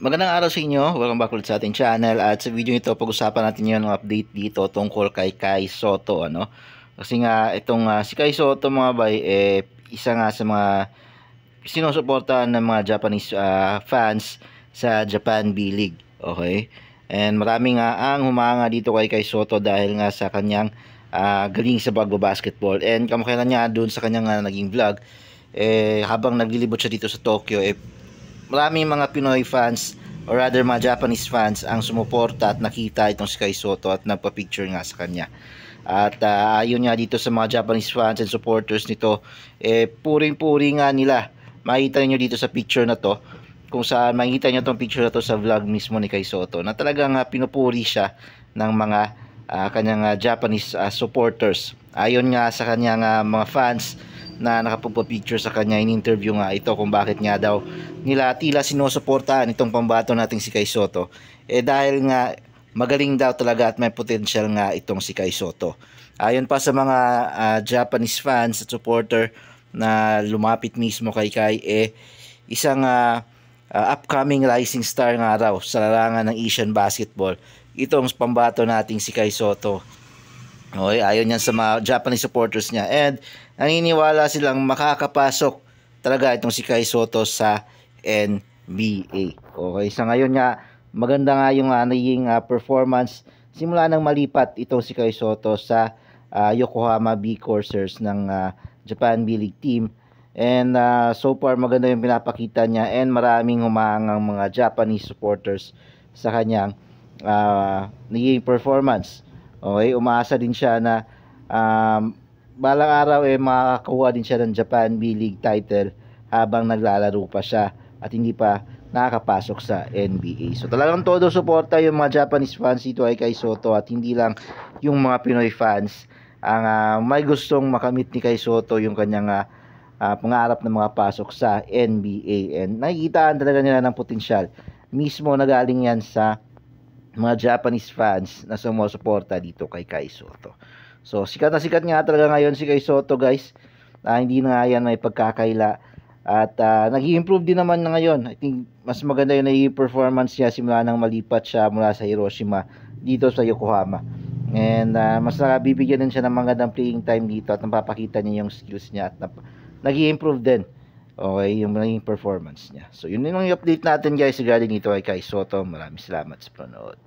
Magandang araw sa inyo. Welcome back ulit sa ating channel. At sa video ito, pag-usapan natin ngayon ng update dito tungkol kay Kai Sotto. Kasi nga, itong si Kai Sotto mga bay, isa nga sa mga sinusuportahan ng mga Japanese fans sa Japan B-League. Okay? And marami nga ang humanga dito kay Kai Sotto dahil nga sa kanyang galing sa pagbabasketball. And kamakailan niya doon sa kanyang naging vlog, habang naglilibot siya dito sa Tokyo, maraming mga Pinoy fans or rather mga Japanese fans ang sumuporta at nakita itong si Kai Sotto at nagpa-picture nga sa kanya. At ayon nga dito sa mga Japanese fans and supporters nito, puring-puri nga nila. Makikita niyo dito sa picture na to, kung saan makikita niyo tong picture na to sa vlog mismo ni Kai Sotto, na talagang pinupuri siya ng mga kanyang Japanese supporters. Ayon nga sa kanyang mga fans na nakapagpa-picture sa kanya, in-interview nga ito kung bakit nga daw nila tila sinusuportahan itong pambato nating si Kai Sotto. Dahil nga magaling daw talaga at may potential nga itong si Kai Sotto. Ayon pa sa mga Japanese fans at supporter na lumapit mismo kay Kai, isang upcoming rising star nga raw sa larangan ng Asian basketball itong pambato nating si Kai Sotto. Okay, ayon yan sa mga Japanese supporters niya, and naniniwala silang makakapasok talaga itong si Kai Sotto sa NBA. Okay, sa ngayon nga maganda nga yung naging performance simula nang malipat itong si Kai Sotto sa Yokohama B Corsairs ng Japan B-League team. And so far maganda yung pinapakita niya, and maraming humahangang mga Japanese supporters sa kanyang naging performance. Okay, umaasa din siya na balang araw makakakuha din siya ng Japan B-League title habang naglalaro pa siya at hindi pa nakakapasok sa NBA. So talagang todo suporta yung mga Japanese fans dito ay Kai Sotto, at hindi lang yung mga Pinoy fans ang may gustong makamit ni Kai Sotto yung kanyang pangarap na mga pasok sa NBA, and nakikitaan talaga nila ng potensyal mismo na galing yan sa mga Japanese fans na sumusuporta dito kay Kai Sotto. So sikat na sikat nga talaga ngayon si Kai Sotto, guys. Hindi na nga yan may pagkakaila, at nag-i-improve din naman na ngayon. I think mas maganda yung naging performance niya simula nang malipat siya mula sa Hiroshima dito sa Yokohama. And mas nabibigyan din siya ng magandang playing time dito, at napapakita niya yung skills niya, at nag-i-improve din yung naging performance niya. So yun yung update natin, guys, regarding ito ay Kai Sotto. Maraming salamat sa panonood.